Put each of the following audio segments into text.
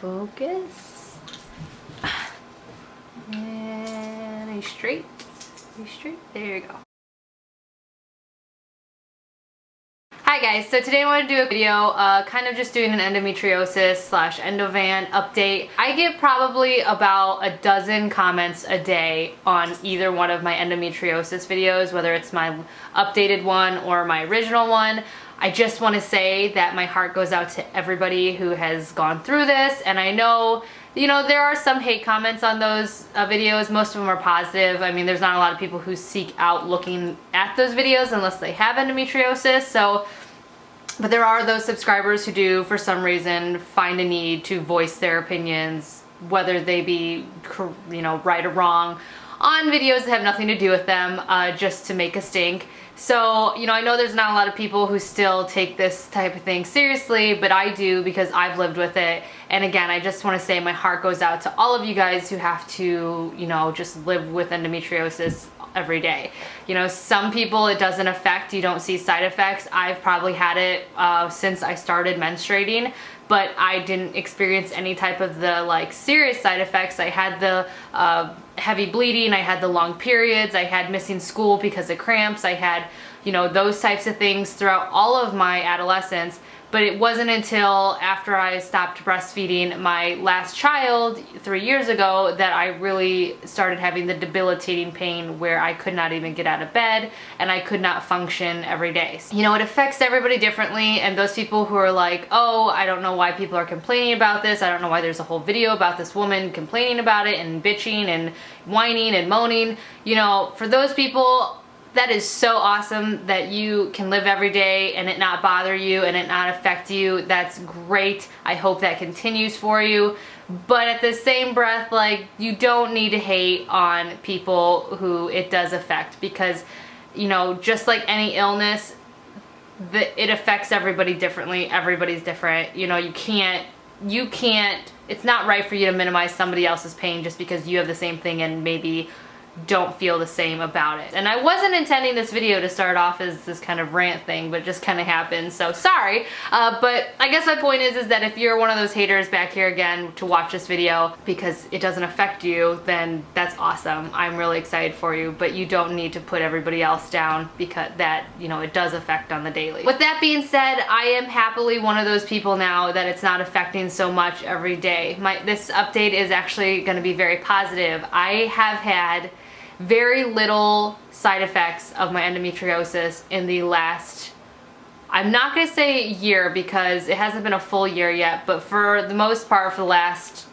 Focus. And are you straight? Are you straight? There you go. Hi guys, so today I want to do a video kind of just doing an endometriosis / Endovan update. I get probably about a dozen comments a day on either one of my endometriosis videos, whether it's my updated one or my original one. I just want to say that my heart goes out to everybody who has gone through this, and I know, you know, there are some hate comments on those videos. Most of them are positive. I mean, there's not a lot of people who seek out looking at those videos unless they have endometriosis, so, but there are those subscribers who do, for some reason, find a need to voice their opinions, whether they be, you know, right or wrong, on videos that have nothing to do with them, just to make a stink. So, you know, I know there's not a lot of people who still take this type of thing seriously, but I do because I've lived with it. And again, I just want to say my heart goes out to all of you guys who have to, you know, just live with endometriosis every day. You know, some people it doesn't affect, you don't see side effects. I've probably had it since I started menstruating, but I didn't experience any type of the like serious side effects. I had the heavy bleeding, I had the long periods, I had missing school because of cramps, I had, you know, those types of things throughout all of my adolescence. But it wasn't until after I stopped breastfeeding my last child 3 years ago that I really started having the debilitating pain where I could not even get out of bed and I could not function every day. You know, it affects everybody differently, and those people who are like, oh, I don't know why people are complaining about this, I don't know why there's a whole video about this woman complaining about it and bitching and whining and moaning, you know, for those people, that is so awesome that you can live every day and it not bother you and it not affect you. That's great. I hope that continues for you. But at the same breath, like, you don't need to hate on people who it does affect, because, you know, just like any illness, it affects everybody differently. Everybody's different. You know, you can't, it's not right for you to minimize somebody else's pain just because you have the same thing and maybe don't feel the same about it. And I wasn't intending this video to start off as this kind of rant thing, but it just kind of happened, so sorry. But I guess my point is that if you're one of those haters back here again to watch this video because it doesn't affect you, then that's awesome. I'm really excited for you, but you don't need to put everybody else down because that, you know, it does affect on the daily. With that being said, I am happily one of those people now that it's not affecting so much every day. This update is actually going to be very positive. I have had very little side effects of my endometriosis in the last, I'm not going to say year because it hasn't been a full year yet, but for the most part for the last,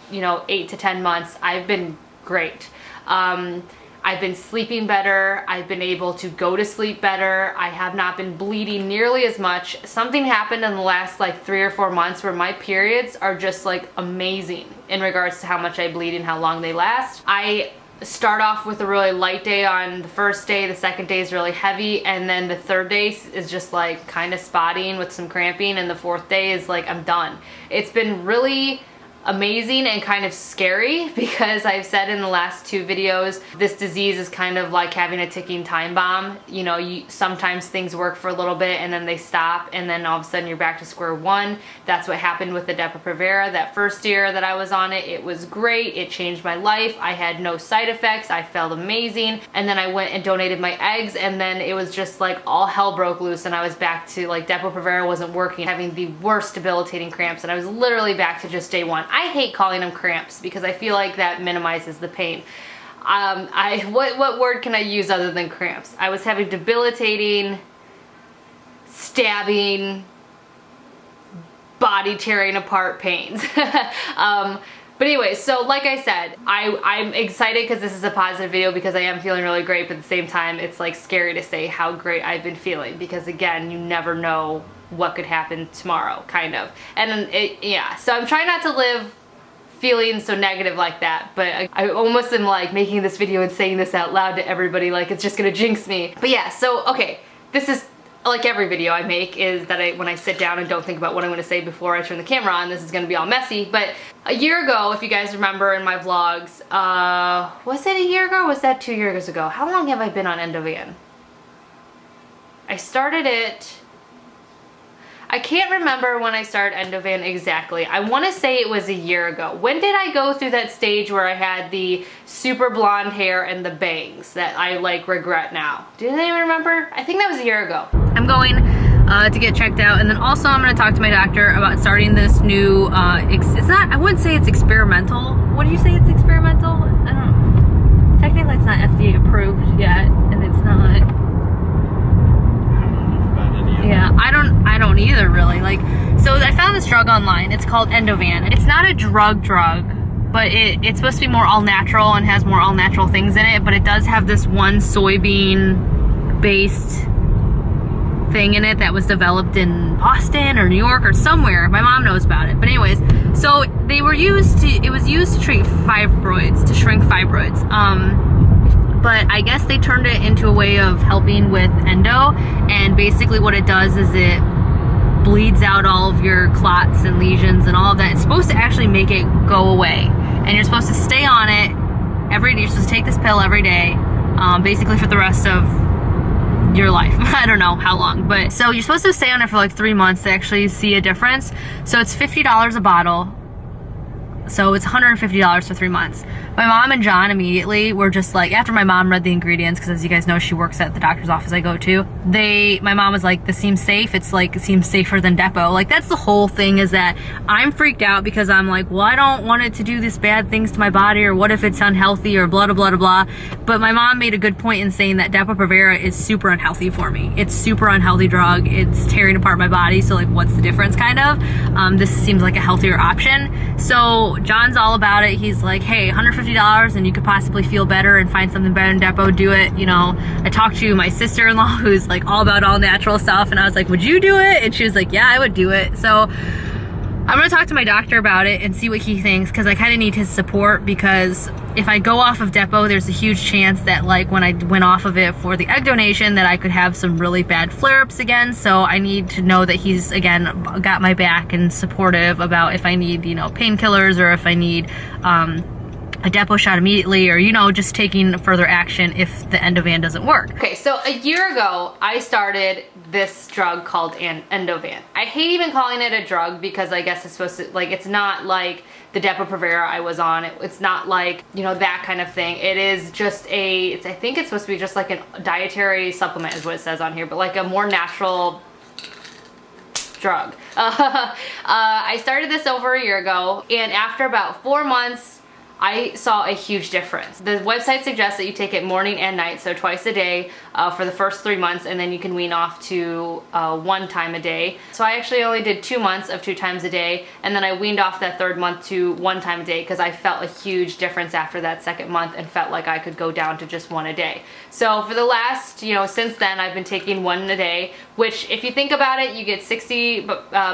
you know, 8 to 10 months, I've been great. I've been sleeping better. I've been able to go to sleep better. I have not been bleeding nearly as much. Something happened in the last like 3 or 4 months where my periods are just like amazing in regards to how much I bleed and how long they last. I start off with a really light day on the first day, the second day is really heavy, and then the third day is just like kind of spotting with some cramping, and the fourth day is like I'm done. It's been really amazing and kind of scary because I've said in the last 2 videos, this disease is kind of like having a ticking time bomb. You know, sometimes things work for a little bit and then they stop, and then all of a sudden you're back to square one. That's what happened with the Depo-Provera. That first year that I was on it, it was great. It changed my life. I had no side effects. I felt amazing. And then I went and donated my eggs, and then it was just like all hell broke loose, and I was back to like Depo-Provera wasn't working, having the worst debilitating cramps, and I was literally back to just day one. I hate calling them cramps because I feel like that minimizes the pain. What word can I use other than cramps? I was having debilitating, stabbing, body tearing apart pains. But anyway, so like I said, I'm excited because this is a positive video because I am feeling really great, but at the same time, it's like scary to say how great I've been feeling because again, you never know what could happen tomorrow, kind of. And yeah, so I'm trying not to live feeling so negative like that, but I almost am like making this video and saying this out loud to everybody like it's just gonna jinx me. But yeah, so okay, this is like every video I make, is that when I sit down and don't think about what I'm gonna say before I turn the camera on, this is gonna be all messy. But a year ago, if you guys remember in my vlogs, was it a year ago or was that 2 years ago? How long have I been on Endovan? I started it, I can't remember when I started Endovan exactly. I want to say it was a year ago. When did I go through that stage where I had the super blonde hair and the bangs that I like regret now? Do anyone remember? I think that was a year ago. I'm going to get checked out, and then also I'm going to talk to my doctor about starting this new, it's not, I wouldn't say it's experimental. What do you say it's experimental? I don't know. Technically it's not FDA approved yet, and it's not. Yeah, I don't either really. Like, so I found this drug online. It's called Endovan. It's not a drug, but it's supposed to be more all natural and has more all natural things in it, but it does have this one soybean based thing in it that was developed in Boston or New York or somewhere. My mom knows about it. But anyways, so it was used to treat fibroids, to shrink fibroids. But I guess they turned it into a way of helping with endo, and basically what it does is it bleeds out all of your clots and lesions and all of that. It's supposed to actually make it go away, and you're supposed to stay on it every day. You're supposed to take this pill every day, basically for the rest of your life. I don't know how long, but so you're supposed to stay on it for like 3 months to actually see a difference. So it's $50 a bottle. So it's $150 for 3 months. My mom and John immediately were just like, after my mom read the ingredients, because as you guys know, she works at the doctor's office I go to, my mom was like, this seems safe. It's like, it seems safer than Depo. Like, that's the whole thing, is that I'm freaked out because I'm like, well, I don't want it to do this bad things to my body, or what if it's unhealthy, or blah, blah, blah, blah. But my mom made a good point in saying that Depo-Provera is super unhealthy for me. It's super unhealthy drug. It's tearing apart my body. So like, what's the difference, kind of? This seems like a healthier option. So John's all about it. He's like, hey, $150 and you could possibly feel better and find something better than Depo, do it. You know, I talked to my sister-in-law who's like all about all natural stuff, and I was like, would you do it? And she was like, yeah, I would do it. So I'm gonna talk to my doctor about it and see what he thinks, because I kind of need his support, because if I go off of Depo, there's a huge chance that like when I went off of it for the egg donation that I could have some really bad flare-ups again. So I need to know that he's, again, got my back and supportive about if I need, you know, painkillers, or if I need a Depo shot immediately, or, you know, just taking further action if the Endovan doesn't work. Okay, so a year ago, I started this drug called Endovan. I hate even calling it a drug, because I guess it's supposed to, like, it's not like the Depo-Provera I was on. It's not like, you know, that kind of thing. It is just I think it's supposed to be just like a dietary supplement is what it says on here, but like a more natural drug. I started this over a year ago, and after about 4 months, I saw a huge difference. The website suggests that you take it morning and night, so twice a day for the first 3 months, and then you can wean off to 1 time a day. So I actually only did 2 months of 2 times a day, and then I weaned off that 3rd month to 1 time a day, because I felt a huge difference after that 2nd month and felt like I could go down to just 1 a day. So for the last, you know, since then, I've been taking 1 a day, which if you think about it, you get 60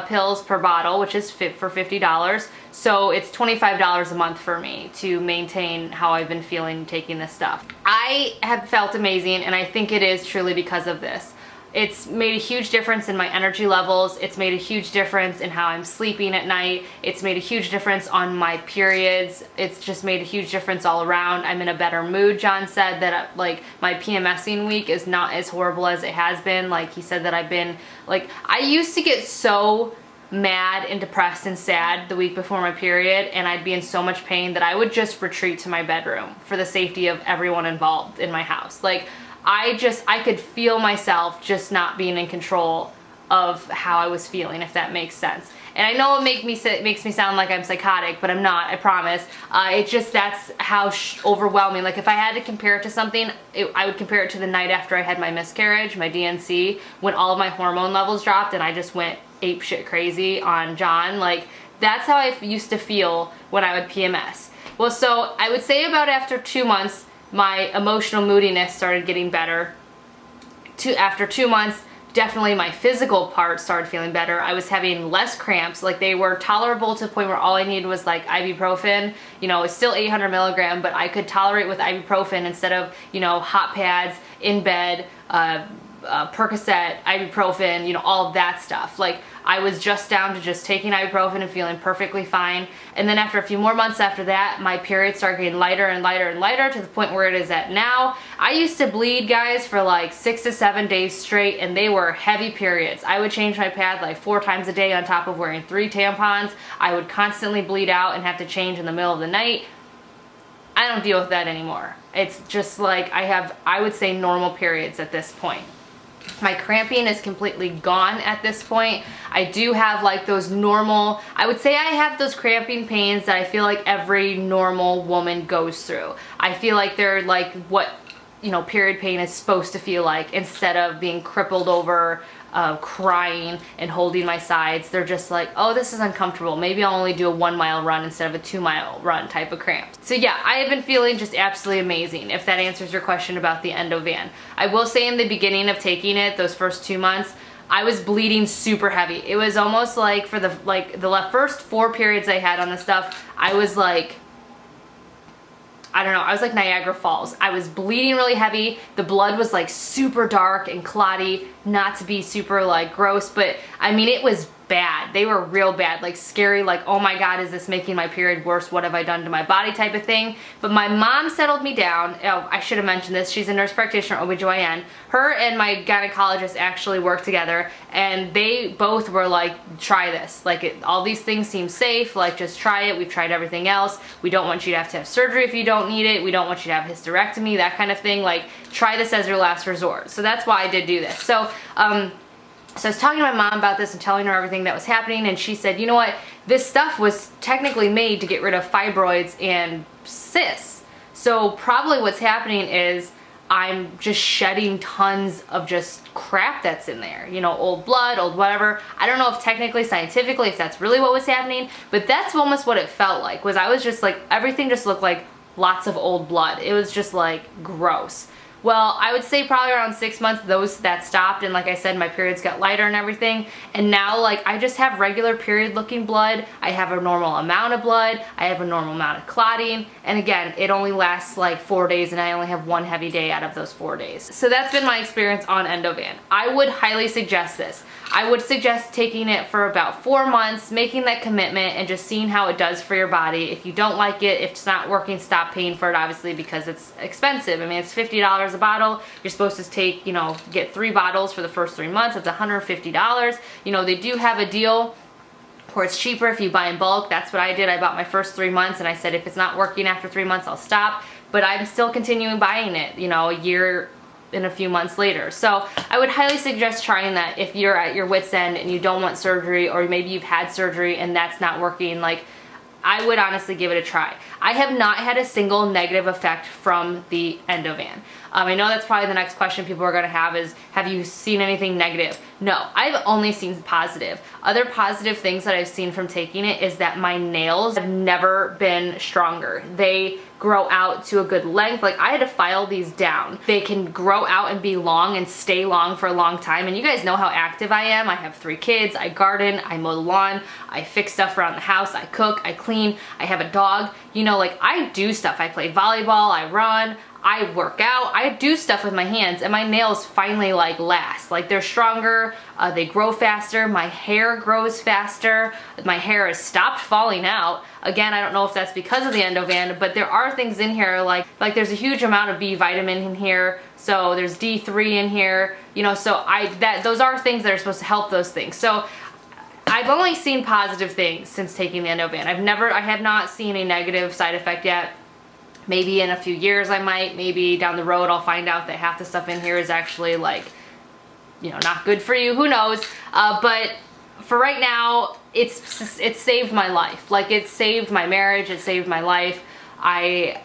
pills per bottle, which is for $50. So it's $25 a month for me to maintain how I've been feeling taking this stuff. I have felt amazing, and I think it is truly because of this. It's made a huge difference in my energy levels. It's made a huge difference in how I'm sleeping at night. It's made a huge difference on my periods. It's just made a huge difference all around. I'm in a better mood. John said that like my PMSing week is not as horrible as it has been. Like, he said that I've been, like, I used to get so mad and depressed and sad the week before my period, and I'd be in so much pain that I would just retreat to my bedroom for the safety of everyone involved in my house. Like, I could feel myself just not being in control of how I was feeling, if that makes sense. And I know it makes me sound like I'm psychotic, but I'm not, I promise. It just, that's how overwhelming. Like, if I had to compare it to something, I would compare it to the night after I had my miscarriage, my DNC, when all of my hormone levels dropped and I just went ape shit crazy on John. Like, that's how I used to feel when I would PMS. Well, so I would say about after 2 months, my emotional moodiness started getting better. After 2 months, definitely my physical part started feeling better. I was having less cramps. Like, they were tolerable to the point where all I needed was like ibuprofen. You know, it's still 800 milligram, but I could tolerate with ibuprofen instead of, you know, hot pads in bed, Percocet, ibuprofen, you know, all of that stuff. Like, I was just down to just taking ibuprofen and feeling perfectly fine. And then after a few more months after that, my period started getting lighter and lighter and lighter to the point where it is at now. I used to bleed, guys, for like 6 to 7 days straight, and they were heavy periods. I would change my pad like 4 times a day on top of wearing 3 tampons. I would constantly bleed out and have to change in the middle of the night. I don't deal with that anymore. It's just like I would say, normal periods at this point. My cramping is completely gone at this point. I do have like those normal, I would say I have those cramping pains that I feel like every normal woman goes through. I feel like they're like what, you know, period pain is supposed to feel like, instead of being crippled over, crying and holding my sides. They're just like, oh, this is uncomfortable. Maybe I'll only do a 1-mile run instead of a 2-mile run type of cramp. So yeah, I have been feeling just absolutely amazing, if that answers your question about the Endovan. I will say in the beginning of taking it, those first 2 months, I was bleeding super heavy. It was almost like for the first 4 periods I had on this stuff, I was like, I don't know, I was like Niagara Falls. I was bleeding really heavy. The blood was like super dark and clotty, not to be super like gross, but I mean, it was bad. They were real bad, like scary, like, oh my God, is this making my period worse? What have I done to my body type of thing? But my mom settled me down. Oh, I should have mentioned this. She's a nurse practitioner, OBGYN. Her and my gynecologist actually work together, and they both were like, try this. Like, all these things seem safe. Like, just try it. We've tried everything else. We don't want you to have surgery if you don't need it. We don't want you to have hysterectomy, that kind of thing. Like, try this as your last resort. So that's why I did do this. So I was talking to my mom about this and telling her everything that was happening, and she said, you know what, this stuff was technically made to get rid of fibroids and cysts. So probably what's happening is I'm just shedding tons of just crap that's in there. You know, old blood, old whatever. I don't know if technically, scientifically, if that's really what was happening, but that's almost what it felt like. Was I was just like, everything just looked like lots of old blood. It was just like gross. Well, I would say probably around 6 months that stopped, and like I said, my periods got lighter and everything, and now like I just have regular period looking blood. I have a normal amount of blood, I have a normal amount of clotting, and again, it only lasts like 4 days, and I only have 1 heavy day out of those 4 days. So that's been my experience on Endovan. I would highly suggest this. I would suggest taking it for about 4 months, making that commitment, and just seeing how it does for your body. If you don't like it, if it's not working, stop paying for it, obviously, because it's expensive. I mean, it's $50 a bottle. You're supposed to take, you know, get 3 bottles for the first 3 months. It's $150. You know, they do have a deal where it's cheaper if you buy in bulk. That's what I did. I bought my first 3 months, and I said, if it's not working after 3 months, I'll stop. But I'm still continuing buying it, you know, a year and a few months later. So I would highly suggest trying that if you're at your wit's end and you don't want surgery, or maybe you've had surgery and that's not working. Like, I would honestly give it a try. I have not had a single negative effect from the Endovan. I know that's probably the next question people are going to have is, have you seen anything negative? No, I've only seen positive. Other positive things that I've seen from taking it is that my nails have never been stronger. They grow out to a good length. Like, I had to file these down. They can grow out and be long and stay long for a long time. And you guys know how active I am. I have 3 kids, I garden, I mow the lawn, I fix stuff around the house, I cook, I clean, I have a dog. You know, like, I do stuff. I play volleyball, I run, I work out, I do stuff with my hands, and my nails finally like last. Like, they're stronger, they grow faster, my hair grows faster, my hair has stopped falling out. Again, I don't know if that's because of the Endovan, but there are things in here like there's a huge amount of B vitamin in here, so there's D3 in here, you know, so those are things that are supposed to help those things. So I've only seen positive things since taking the Endovan. I have not seen a negative side effect yet. Maybe in a few years I might, maybe down the road I'll find out that half the stuff in here is actually like, you know, not good for you, who knows. But for right now, it's saved my life. Like, it saved my marriage, it saved my life. I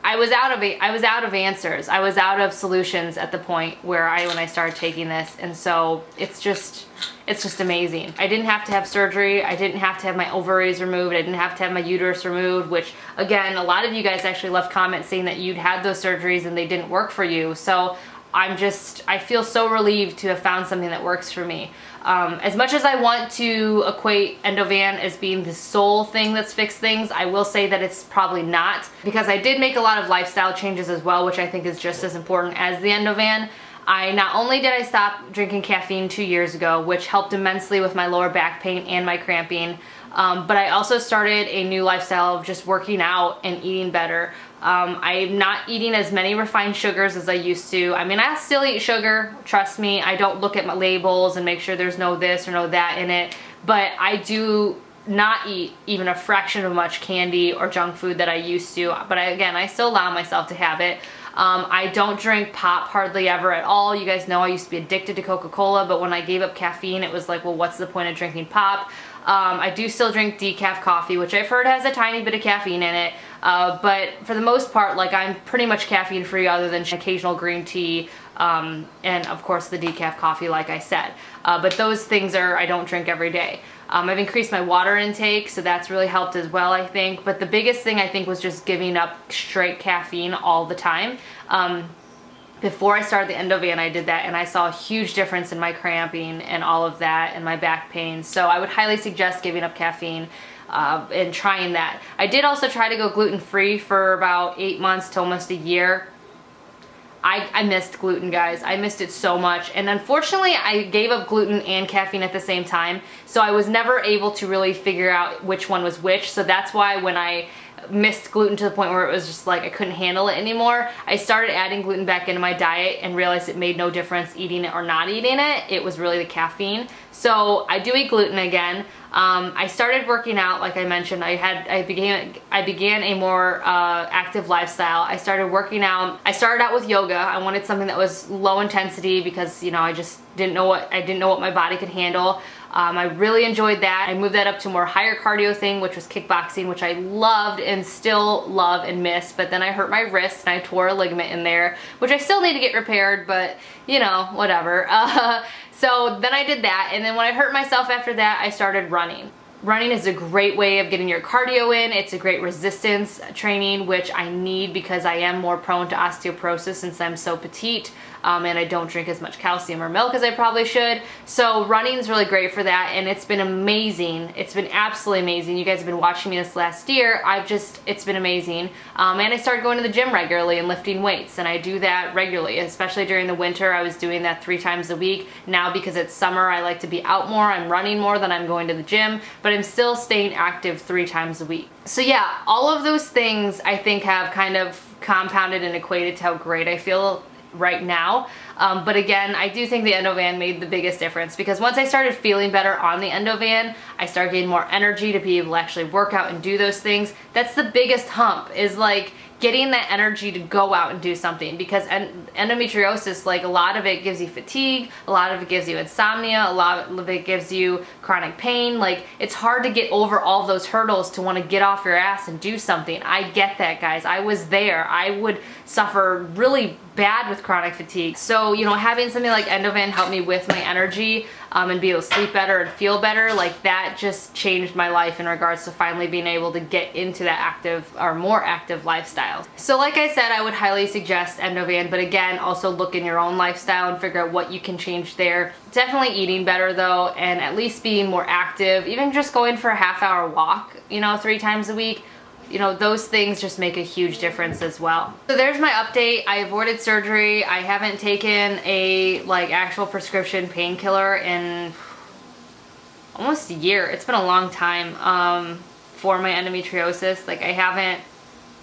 was out of answers. I was out of solutions at the point where when I started taking this, and so it's just amazing. I didn't have to have surgery. I didn't have to have my ovaries removed. I didn't have to have my uterus removed, which, again, a lot of you guys actually left comments saying that you'd had those surgeries and they didn't work for you. So I feel so relieved to have found something that works for me. As much as I want to equate Endovan as being the sole thing that's fixed things, I will say that it's probably not, because I did make a lot of lifestyle changes as well, which I think is just as important as the Endovan. Not only did I stop drinking caffeine 2 years ago, which helped immensely with my lower back pain and my cramping, but I also started a new lifestyle of just working out and eating better. I'm not eating as many refined sugars as I used to. I mean, I still eat sugar, trust me. I don't look at my labels and make sure there's no this or no that in it, but I do not eat even a fraction of much candy or junk food that I used to. But again, I still allow myself to have it. I don't drink pop hardly ever at all. You guys know I used to be addicted to Coca-Cola, but when I gave up caffeine, it was like, well, what's the point of drinking pop? I do still drink decaf coffee, which I've heard has a tiny bit of caffeine in it, but for the most part, like, I'm pretty much caffeine free other than occasional green tea, and of course the decaf coffee, like I said. But those things I don't drink every day. I've increased my water intake, so that's really helped as well, I think. But the biggest thing, I think, was just giving up straight caffeine all the time. Before I started the Endovan, I did that, and I saw a huge difference in my cramping and all of that and my back pain. So I would highly suggest giving up caffeine and trying that. I did also try to go gluten-free for about 8 months to almost a year. I missed gluten, guys. I missed it so much. And unfortunately, I gave up gluten and caffeine at the same time. So I was never able to really figure out which one was which. So that's why when I missed gluten to the point where it was just like I couldn't handle it anymore, I started adding gluten back into my diet and realized it made no difference eating it or not eating it. It was really the caffeine. So I do eat gluten again. I started working out, like I mentioned. I began a more active lifestyle. I started working out. I started out with yoga. I wanted something that was low intensity because, you know, I just didn't know what my body could handle. I really enjoyed that. I moved that up to a more higher cardio thing, which was kickboxing, which I loved and still love and miss. But then I hurt my wrist and I tore a ligament in there, which I still need to get repaired, but you know, whatever. So then I did that, and then when I hurt myself after that, I started running. Running is a great way of getting your cardio in. It's a great resistance training, which I need because I am more prone to osteoporosis since I'm so petite. And I don't drink as much calcium or milk as I probably should. So running is really great for that, and it's been amazing. It's been absolutely amazing. You guys have been watching me this last year. It's been amazing. And I started going to the gym regularly and lifting weights, and I do that regularly, especially during the winter. I was doing that 3 times a week. Now, because it's summer, I like to be out more. I'm running more than I'm going to the gym, but I'm still staying active 3 times a week. So yeah, all of those things I think have kind of compounded and equated to how great I feel right now. But again, I do think the Endovan made the biggest difference, because once I started feeling better on the Endovan, I started getting more energy to be able to actually work out and do those things. That's the biggest hump, is like getting that energy to go out and do something, because endometriosis, like, a lot of it gives you fatigue, a lot of it gives you insomnia, a lot of it gives you chronic pain. Like, it's hard to get over all those hurdles to want to get off your ass and do something. I get that, guys. I was there. I would suffer really bad with chronic fatigue. So, you know, having something like Endovan help me with my energy and be able to sleep better and feel better, like, that just changed my life in regards to finally being able to get into that active or more active lifestyle. So like I said, I would highly suggest Endovan, but again, also look in your own lifestyle and figure out what you can change there. Definitely eating better though, and at least being more active, even just going for a half-hour walk, you know, 3 times a week. You know, those things just make a huge difference as well. So there's my update. I avoided surgery. I haven't taken a actual prescription painkiller in almost a year. It's been a long time for my endometriosis. Like, I haven't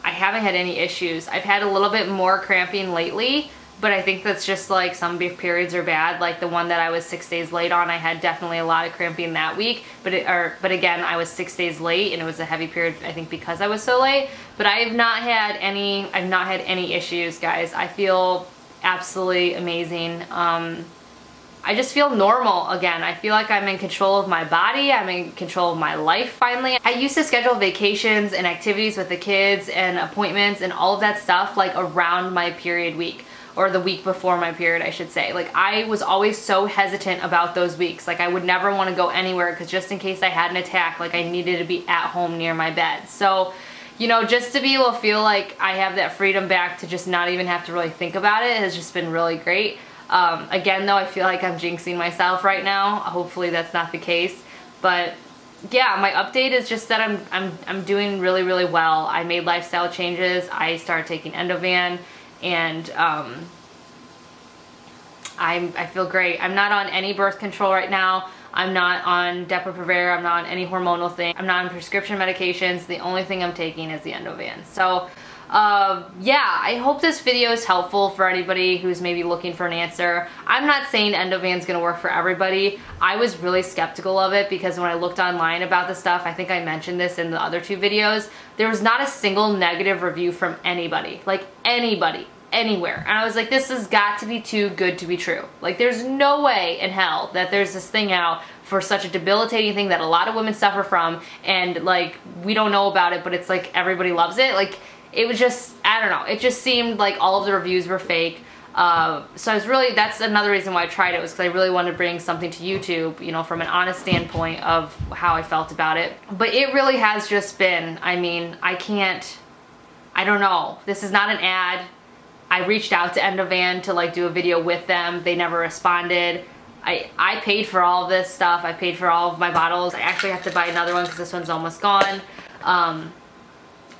had any issues. I've had a little bit more cramping lately, but I think that's just like some periods are bad. Like the one that I was 6 days late on, I had definitely a lot of cramping that week. But again, I was 6 days late, and it was a heavy period, I think, because I was so late. But I've not had any issues, guys. I feel absolutely amazing. I just feel normal again. I feel like I'm in control of my body. I'm in control of my life finally. I used to schedule vacations and activities with the kids and appointments and all of that stuff like around my period week, or the week before my period, I should say. Like, I was always so hesitant about those weeks. Like, I would never want to go anywhere because just in case I had an attack, like, I needed to be at home near my bed. So you know, just to be able to feel like I have that freedom back to just not even have to really think about it has just been really great. Again, though, I feel like I'm jinxing myself right now. Hopefully that's not the case. But yeah, my update is just that I'm doing really, really well. I made lifestyle changes. I started taking Endovan, and I feel great. I'm not on any birth control right now. I'm not on Depo-Provera. I'm not on any hormonal thing. I'm not on prescription medications. The only thing I'm taking is the Endovan. So yeah, I hope this video is helpful for anybody who's maybe looking for an answer. I'm not saying Endovan's gonna work for everybody. I was really skeptical of it because when I looked online about the stuff, I think I mentioned this in the other 2 videos, there was not a single negative review from anybody. Like anybody. Anywhere. And I was like, this has got to be too good to be true. Like, there's no way in hell that there's this thing out for such a debilitating thing that a lot of women suffer from, and like, we don't know about it, but it's like everybody loves it. Like, it was just, I don't know, it just seemed like all of the reviews were fake. So I was really, that's another reason why I tried it, was because I really wanted to bring something to YouTube, you know, from an honest standpoint of how I felt about it. But it really has just been, I mean, I don't know. This is not an ad. I reached out to Endovan to like do a video with them. They never responded. I paid for all of this stuff. I paid for all of my bottles. I actually have to buy another one because this one's almost gone.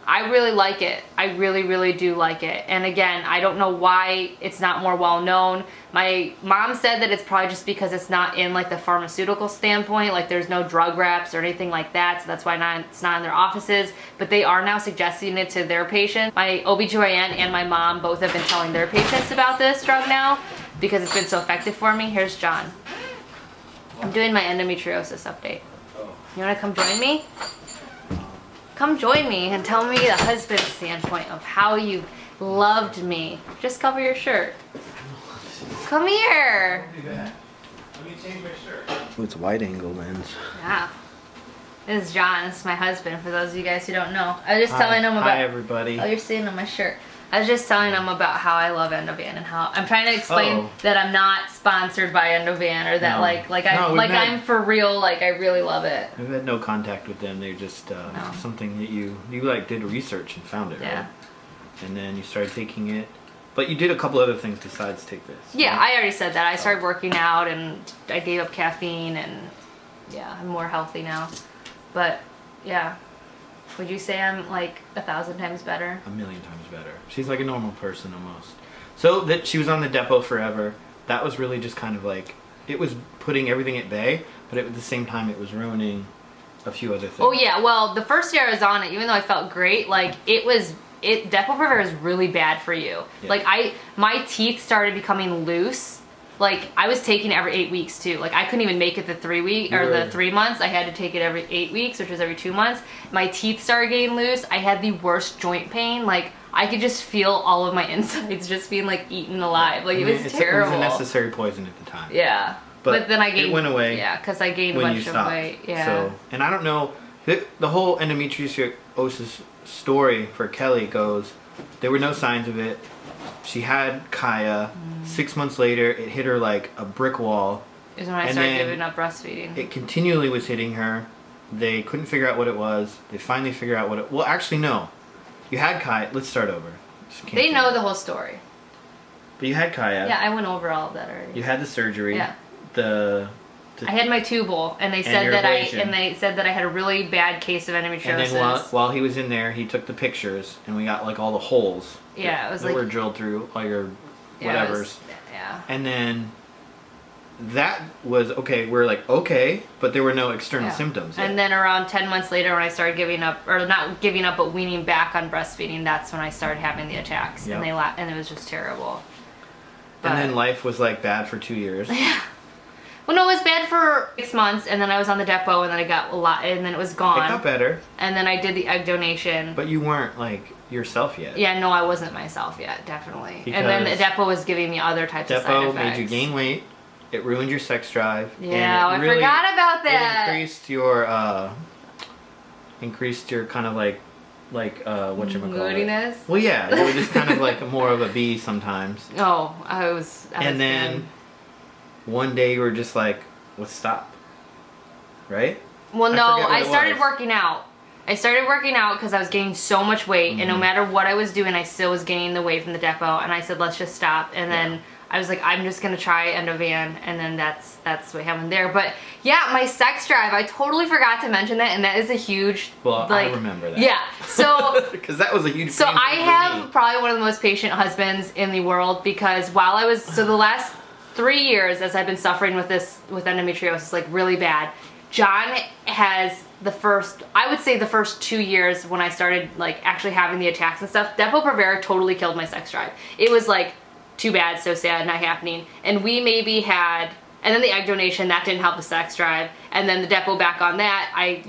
I really like it. I really, really do like it. And again, I don't know why it's not more well known. My mom said that it's probably just because it's not in like the pharmaceutical standpoint, like there's no drug reps or anything like that, so that's why it's not in their offices, but they are now suggesting it to their patients. My OBGYN and my mom both have been telling their patients about this drug now because it's been so effective for me. Here's John. I'm doing my endometriosis update. You wanna come join me? Come join me and tell me the husband's standpoint of how you loved me. Just cover your shirt. Come here. Don't do that. Let me change my shirt. Oh, it's wide angle lens. Yeah. This is John. This is my husband, for those of you guys who don't know. I was just telling him about... Hi, everybody. Oh, you're seeing on my shirt. I was just telling him about how I love Endovan and how I'm trying to explain that I'm not sponsored by Endovan, or that I'm for real, like I really love it. We've had no contact with them. They're just something that you like did research and found it, yeah. Right? And then you started taking it. But you did a couple other things besides take this. Yeah, right? I already said that. I started working out and I gave up caffeine, and yeah, I'm more healthy now. But yeah. Would you say I'm like 1,000 times better? 1,000,000 times better. She's like a normal person almost. So that she was on the Depo forever, that was really just kind of like, it was putting everything at bay, but at the same time it was ruining a few other things. Oh yeah, well the first year I was on it, even though I felt great, like Depo-Provera is really bad for you. Yeah. Like my teeth started becoming loose. Like, I was taking it every 8 weeks too. Like, I couldn't even make it the 3 week or the 3 months. I had to take it every 8 weeks, which was every 2 months. My teeth started getting loose. I had the worst joint pain. Like, I could just feel all of my insides just being like eaten alive. Like, it was terrible. It was a necessary poison at the time. Yeah. But then I gained... It went away. Yeah, because I gained a bunch of weight. Yeah. So, and I don't know, the whole endometriosis story for Kelly goes, there were no signs of it. She had Kaya. 6 months later, it hit her like a brick wall. Is when I started giving up breastfeeding. It continually was hitting her. They couldn't figure out what it was. They finally figured out what it... Well, actually, no. You had Kaya. Let's start over. They know the whole story. But you had Kaya. Yeah, I went over all of that already. You had the surgery. Yeah. I had my tubal, and they said that I had a really bad case of endometriosis. And then while he was in there, he took the pictures, and we got like all the holes. Yeah, it was that were drilled through all your whatevers. Yeah. And then that was okay. We're like, okay, but there were no external symptoms yet. And then around 10 months later, when I started giving up, or not giving up, but weaning back on breastfeeding, that's when I started having the attacks. Yep. And it was just terrible. But, and then life was like bad for 2 years. Yeah. Well, no, it was bad for 6 months, and then I was on the Depo, and then I got a lot, and then it was gone. It got better. And then I did the egg donation. But you weren't like yourself yet. Yeah, no, I wasn't myself yet, definitely. Because and then the Depo was giving me other types of side effects. Depo made you gain weight. It ruined your sex drive. Yeah, I forgot about that. It increased your kind of like whatchamacallit. Moodiness? Well, yeah, you were just kind of like more of a bee sometimes. Oh, I was then one day you were just like, let's stop. Right? Well, no, I started working out. I started working out because I was gaining so much weight, and no matter what I was doing, I still was gaining the weight from the depot, and I said, let's just stop. And then I was like, I'm just gonna try Endovan, and then that's what happened there. But yeah, my sex drive, I totally forgot to mention that, and that is a huge, well, I remember that. Yeah, so because that was a huge. So I have me. probably one of the most patient husbands in the world, because while I was the last 3 years as I've been suffering with endometriosis, like really bad, John has I would say the first 2 years when I started like actually having the attacks and stuff, Depo-Provera totally killed my sex drive. It was like, too bad, so sad, not happening. And we maybe had, and then the egg donation, that didn't help the sex drive. And then the Depo back on that, I,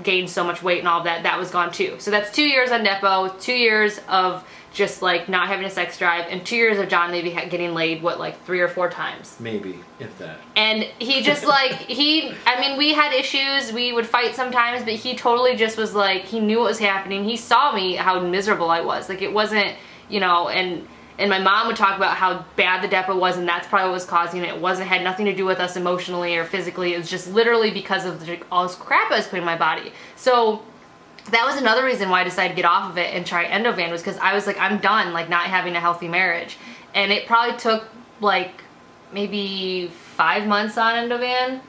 gained so much weight and all of that, that was gone too. So that's 2 years on Depo, 2 years of just like not having a sex drive, and 2 years of John maybe getting laid, like 3 or 4 times. Maybe, if that. And he just like, we had issues, we would fight sometimes, but he totally just was like, he knew what was happening. He saw me, how miserable I was. Like it wasn't, and my mom would talk about how bad the Depo was, and that's probably what was causing it. It had nothing to do with us emotionally or physically. It was just literally because of all this crap I was putting in my body. So that was another reason why I decided to get off of it and try Endovan, was because I was like, I'm done, like not having a healthy marriage. And it probably took like maybe 5 months on Endovan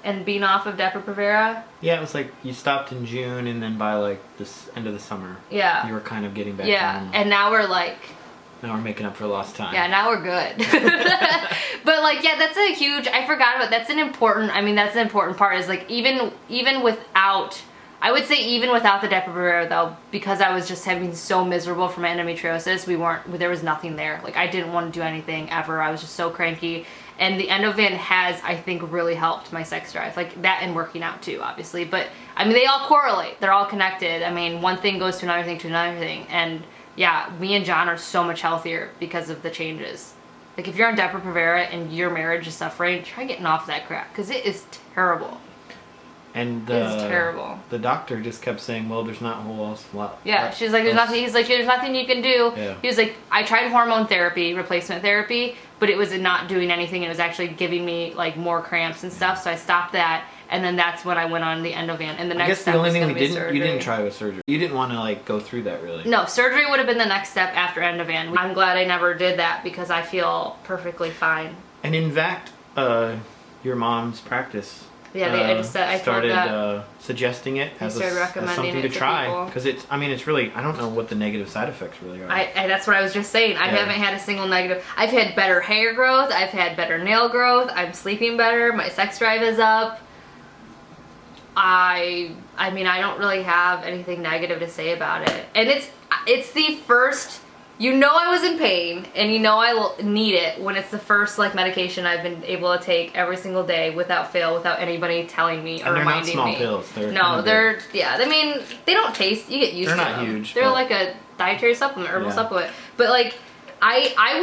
and being off of Depo-Provera. Yeah, it was like you stopped in June, and then by like this end of the summer, you were kind of getting back. Yeah, and now we're like. Now we're making up for lost time. Yeah, now we're good. But like, yeah, that's a huge, I forgot about, that's an important part, is like even without, I would say even without the Depo-Provera though, because I was just having so miserable from my endometriosis, there was nothing there. Like I didn't want to do anything ever. I was just so cranky. And the Endovan has, I think, really helped my sex drive. Like that and working out too, obviously. But they all correlate. They're all connected. One thing goes to another thing to another thing. And yeah, me and John are so much healthier because of the changes. Like if you're on Depo-Provera and your marriage is suffering, try getting off that crap, because it is terrible. And it is terrible. The doctor just kept saying, well, there's not a whole lot. Yeah, she's like, there's nothing. He's like, there's nothing you can do. Yeah. He was like, I tried hormone therapy, replacement therapy, but it was not doing anything. It was actually giving me like more cramps and stuff. So I stopped that. And then that's when I went on the Endovan. And the next step was going to be surgery. You didn't try with surgery. You didn't want to like go through that really. No, surgery would have been the next step after Endovan. I'm glad I never did that, because I feel perfectly fine. And in fact, your mom's practice. Yeah, I started suggesting it as something to try, because it's really, I don't know what the negative side effects really are. That's what I was just saying. I haven't had a single negative. I've had better hair growth. I've had better nail growth. I'm sleeping better. My sex drive is up. I don't really have anything negative to say about it. And it's the first, I was in pain, and I will need it when it's the first like medication I've been able to take every single day without fail, without anybody telling me or reminding me. And they're not small pills. No, they don't taste, you get used to them. They're not huge. They're like a dietary supplement, herbal supplement. But like, I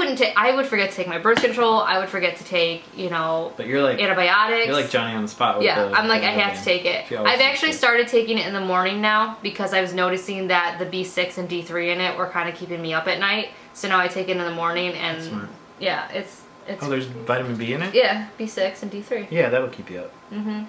would forget to take my birth control. I would forget to take, but you're like antibiotics. You're like Johnny on the spot with I'm like, I have to take it. I've actually started taking it in the morning now, because I was noticing that the B6 and D3 in it were kind of keeping me up at night. So now I take it in the morning, and that's smart. Yeah, it's there's vitamin B in it? Yeah, B6 and D3. Yeah, that'll keep you up. Mhm.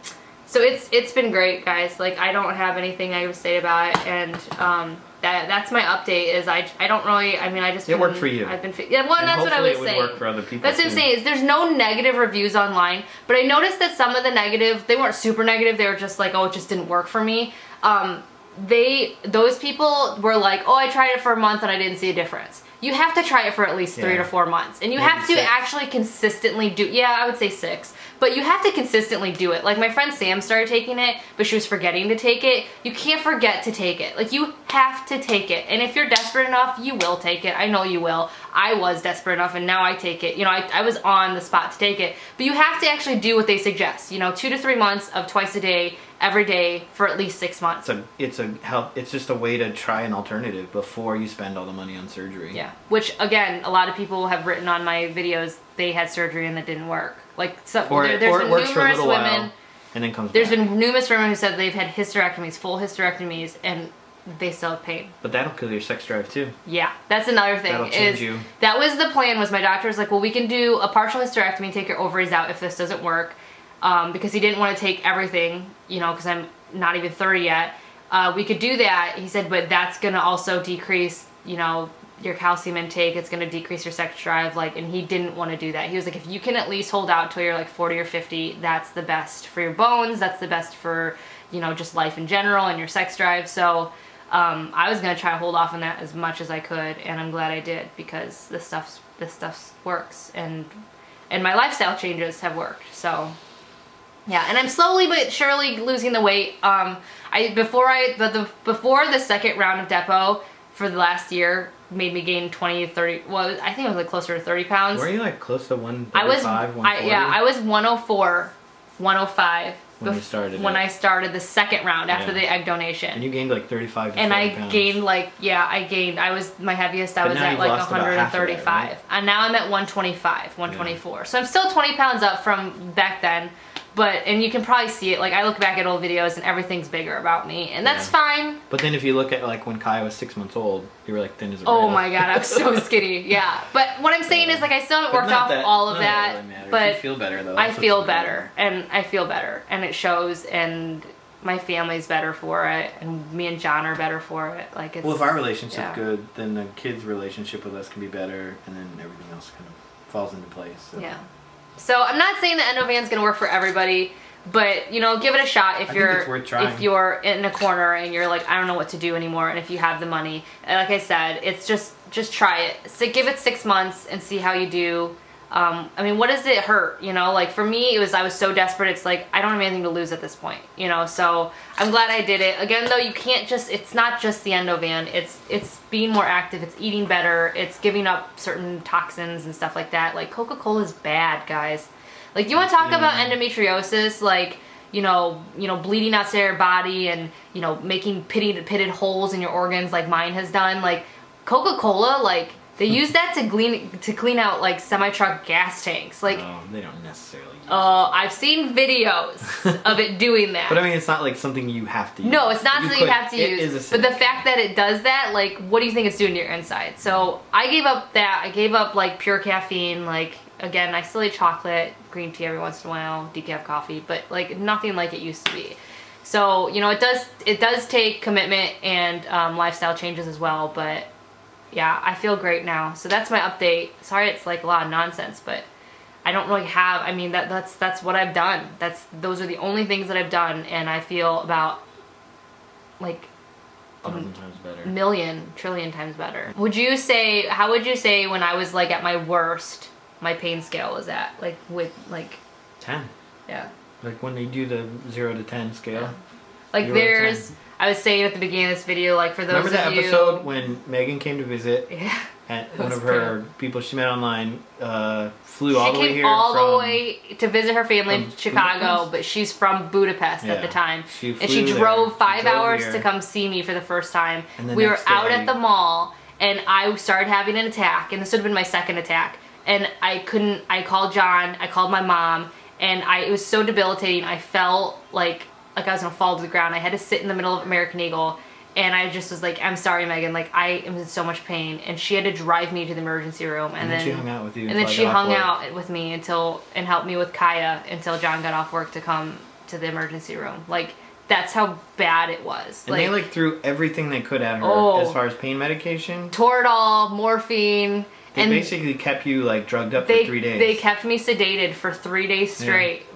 So it's been great, guys. Like I don't have anything negative to say about it, and that's my update. Is I don't really, I just it worked for you. I've been that's what I was saying. It would work for other people. That's what I'm saying. Is there's no negative reviews online, but I noticed that some of the negative, they weren't super negative. They were just like, oh, it just didn't work for me. Those people were like, oh, I tried it for a month and I didn't see a difference. You have to try it for at least 3 to 4 months, and you have to actually consistently do. Yeah, I would say 6. But you have to consistently do it. Like my friend Sam started taking it, but she was forgetting to take it. You can't forget to take it. Like you have to take it. And if you're desperate enough, you will take it. I know you will. I was desperate enough, and now I take it. I was on the spot to take it. But you have to actually do what they suggest. 2 to 3 months of twice a day, every day for at least 6 months. It's just a way to try an alternative before you spend all the money on surgery. Yeah. Which again, a lot of people have written on my videos, they had surgery and that didn't work. Like there's been numerous women, and then comes there's been numerous women who said they've had hysterectomies, full hysterectomies, and they still have pain. But that'll kill your sex drive too. Yeah, that's another thing. That'll change you. That was the plan. Was my doctor was like, well, we can do a partial hysterectomy, take your ovaries out if this doesn't work, because he didn't want to take everything, because I'm not even 30 yet. we could do that. He said, but that's gonna also decrease, you know, your calcium intake. It's gonna decrease your sex drive. Like, and he didn't want to do that. He was like, if you can at least hold out till you're like 40 or 50, that's the best for your bones. That's the best for, you know, just life in general and your sex drive. So I was gonna try to hold off on that as much as I could, and I'm glad I did, because this stuff works, and my lifestyle changes have worked. So yeah, and I'm slowly but surely losing the weight. Before the second round of Depo for the last year made me gain 20 to 30. Well, I think it was like closer to 30 pounds. Were you like close to 135, 140? I was 104, 105. When you started when I started the second round after the egg donation. And you gained like 35 to 40 I pounds. gained like, my heaviest I was at like 135. Right? And now I'm at 125, 124. Yeah. So I'm still 20 pounds up from back then. And you can probably see it, like I look back at old videos and everything's bigger about me, and that's fine. But then if you look at like when Kaya was 6 months old, you were like thin as a rail. Oh my god, I was so skinny, yeah. But what I'm saying is, like, I still haven't worked off all of that, really but you feel better though. I feel better, and it shows, and my family's better for it, and me and John are better for it. Like, it's, well, if our relationship's good, then the kids' relationship with us can be better, and then everything else kind of falls into place. So. Yeah. So I'm not saying the Endovan's gonna work for everybody, but, you know, give it a shot if you're in a corner and you're like, I don't know what to do anymore, and if you have the money. And like I said, it's just try it. So give it 6 months and see how you do. I mean, what does it hurt? You know, like for me, I was so desperate. It's like, I don't have anything to lose at this point, you know? So I'm glad I did it. Again, though, you can't it's not just the Endovan. It's being more active. It's eating better. It's giving up certain toxins and stuff like that. Like, Coca-Cola is bad, guys. Like, you want to talk about endometriosis, like, you know, bleeding outside your body and, you know, making pitted holes in your organs like mine has done. Like, Coca-Cola, like, they use that to clean out like semi-truck gas tanks. Like, no, they don't necessarily use I've seen videos of it doing that. But I mean, it's not like something you have to use. No, it's not something you have to use. Is but the fact that it does that, like, what do you think it's doing to your inside? So I gave up that. I gave up like pure caffeine. Like, again, I still eat chocolate, green tea every once in a while, decaf coffee, but like nothing like it used to be. So, you know, it does take commitment and lifestyle changes as well, but yeah, I feel great now. So that's my update. Sorry, it's like a lot of nonsense, but I don't really have, I mean, that's what I've done. Those are the only things that I've done, and I feel about like 1,000 times better. Million, trillion times better. How would you say when I was like at my worst, my pain scale was at? Like with like 10. Yeah. Like when they do the 0 to 10 scale. Yeah. Like I was saying at the beginning of this video, like for those Remember that of you... episode when Megan came to visit? Yeah. And one of her people she met online flew all the way here. She came all the way to visit her family in Chicago, Budapest? but she's from Budapest at the time. And she drove 5 hours to come see me for the first time. We were out at the mall, and I started having an attack, and this would have been my second attack. And I called John, I called my mom, and it was so debilitating. I felt like I was gonna fall to the ground. I had to sit in the middle of American Eagle, and I just was like, I'm sorry, Megan, like I am in so much pain. And she had to drive me to the emergency room, and then she hung out with you. And then she hung out with me and helped me with Kaya until John got off work to come to the emergency room. Like, that's how bad it was. And they like threw everything they could at her as far as pain medication. Toradol, morphine. They basically kept you like drugged up for 3 days. They kept me sedated for 3 days straight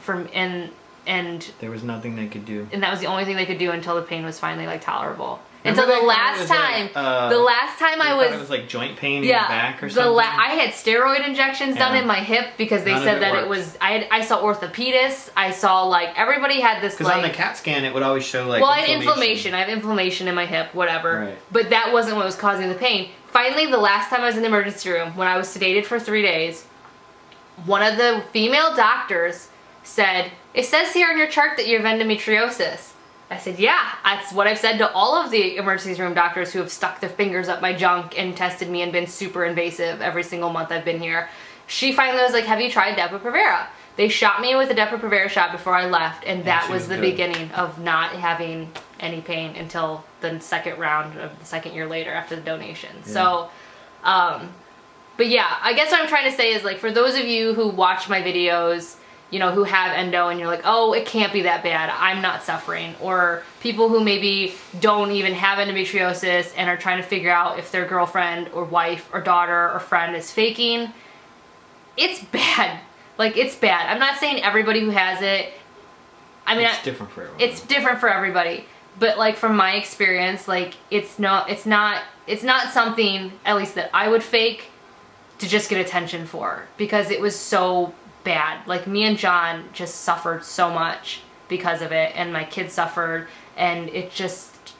and there was nothing they could do. And that was the only thing they could do until the pain was finally like tolerable. Until the last time, I was... It was like joint pain in your back or something? I had steroid injections done in my hip because they said that it was... I saw orthopedists. I saw like... Everybody had this like... Because on the CAT scan it would always show like I had inflammation. I have inflammation in my hip, whatever. Right. But that wasn't what was causing the pain. Finally, the last time I was in the emergency room, when I was sedated for 3 days, one of the female doctors said, it says here in your chart that you have endometriosis. I said, yeah, that's what I've said to all of the emergency room doctors who have stuck their fingers up my junk and tested me and been super invasive every single month I've been here. She finally was like, have you tried Depo-Provera? They shot me with a Depo-Provera shot before I left, and that was the beginning of not having any pain until the second round of the second year later after the donation. Yeah. So, but yeah, I guess what I'm trying to say is, like, for those of you who watch my videos you know, who have endo and you're like, oh, it can't be that bad, I'm not suffering. Or people who maybe don't even have endometriosis and are trying to figure out if their girlfriend or wife or daughter or friend is faking. It's bad. Like, it's bad. I'm not saying everybody who has it, I mean, it's different for everyone. It's different for everybody. But like from my experience, like it's not something, at least that I would fake to just get attention for, because it was so bad. Like me and John just suffered so much because of it, and my kids suffered, and it just...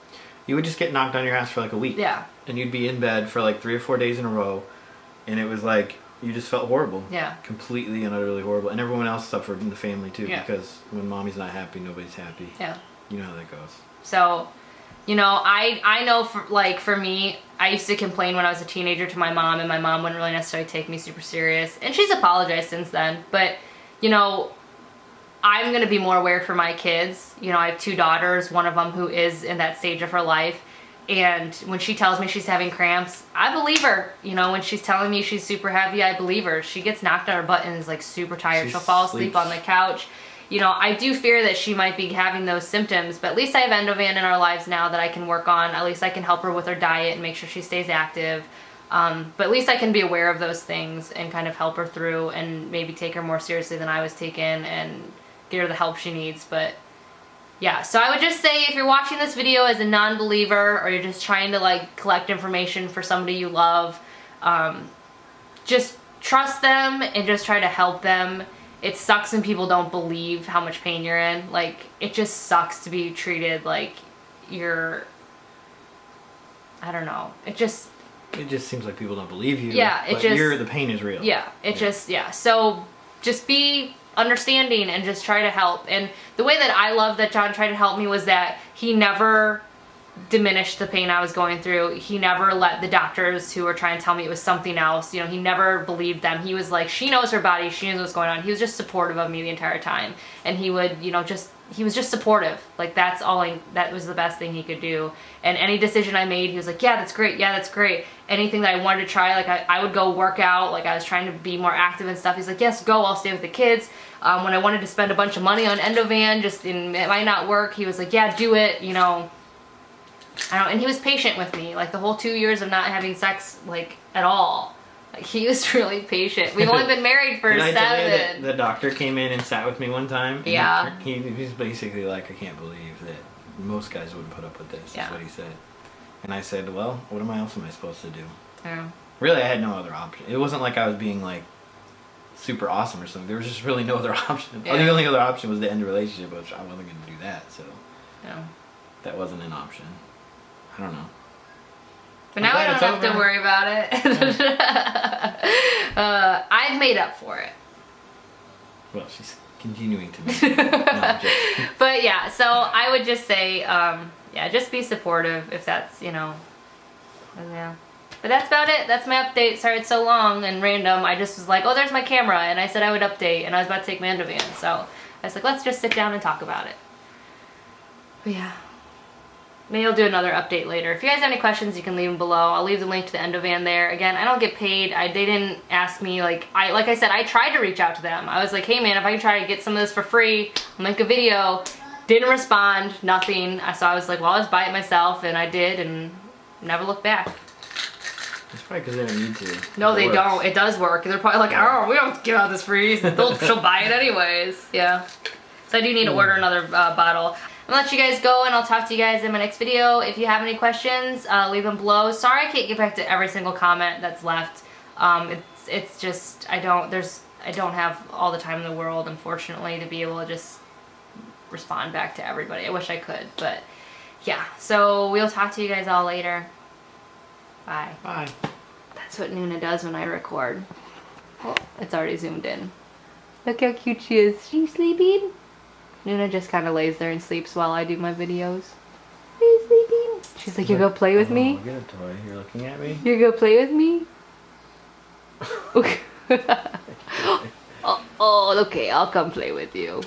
You would just get knocked on your ass for like a week. Yeah. And you'd be in bed for like 3 or 4 days in a row, and it was like, you just felt horrible. Yeah. Completely and utterly horrible. And everyone else suffered in the family too, yeah. because when mommy's not happy, nobody's happy. Yeah. You know how that goes. So, you know, I know for me, I used to complain when I was a teenager to my mom, and my mom wouldn't really necessarily take me super serious. And she's apologized since then. But, you know, I'm going to be more aware for my kids. You know, I have 2 daughters, one of them who is in that stage of her life. And when she tells me she's having cramps, I believe her. You know, when she's telling me she's super heavy, I believe her. She gets knocked on her butt and is like super tired. She'll fall asleep on the couch. You know, I do fear that she might be having those symptoms, but at least I have Endovan in our lives now that I can work on. At least I can help her with her diet and make sure she stays active. But at least I can be aware of those things and kind of help her through and maybe take her more seriously than I was taken and get her the help she needs. But yeah, so I would just say, if you're watching this video as a non-believer, or you're just trying to like collect information for somebody you love, just trust them and just try to help them. It sucks when people don't believe how much pain you're in. Like, it just sucks to be treated like you're, I don't know. It just seems like people don't believe you. Yeah, the pain is real. Yeah, So just be understanding and just try to help. And the way that I love that John tried to help me was that he never diminished the pain I was going through. He never let the doctors who were trying to tell me it was something else, you know, he never believed them. He was like, she knows her body, she knows what's going on. He was just supportive of me the entire time. And he would, you know, he was just supportive. Like, that was the best thing he could do. And any decision I made, he was like, yeah, that's great. Yeah, that's great. Anything that I wanted to try, like I would go work out, like I was trying to be more active and stuff. He's like, yes, go, I'll stay with the kids. When I wanted to spend a bunch of money on Endovan, it might not work, he was like, yeah, do it, you know. And he was patient with me, like the whole 2 years of not having sex, like, at all. Like, he was really patient. We've only been married for 7. The doctor came in and sat with me one time. Yeah. He's basically like, I can't believe that most guys wouldn't put up with this, is what he said. And I said, well, what else am I supposed to do? Yeah. Really, I had no other option. It wasn't like I was being, like, super awesome or something. There was just really no other option. Yeah. The only other option was to end the relationship, which I wasn't going to do that, so that wasn't an option. I don't know. But now I don't have to worry about it. I've made up for it. Well, she's continuing to make no, but yeah, so I would just say, just be supportive if that's, you know, yeah. But that's about it. That's my update. Sorry it's so long and random. I just was like, oh, there's my camera, and I said I would update, and I was about to take my Endovan, so I was like, let's just sit down and talk about it. But yeah. Maybe I'll do another update later. If you guys have any questions, you can leave them below. I'll leave the link to the Endovan there. Again, I don't get paid. They didn't ask me, like I said, I tried to reach out to them. I was like, hey man, if I can try to get some of this for free, I'll make a video. Didn't respond, nothing. So I was like, well, I'll just buy it myself, and I did, and never looked back. It's probably because they don't need to. No, they don't. It does work. They're probably like, oh, we don't give out this free. She'll buy it anyways. Yeah. So I do need to order another bottle. I'm gonna let you guys go, and I'll talk to you guys in my next video. If you have any questions, leave them below. Sorry I can't get back to every single comment that's left. It's just, I don't have all the time in the world, unfortunately, to be able to just respond back to everybody. I wish I could, but yeah. So we'll talk to you guys all later. Bye. Bye. That's what Nuna does when I record. Oh, it's already zoomed in. Look how cute she is. She's sleeping. Nuna just kind of lays there and sleeps while I do my videos. Are you sleeping? She's like, you go play with me? Get a toy. You're looking at me? You go play with me? Oh, okay, I'll come play with you.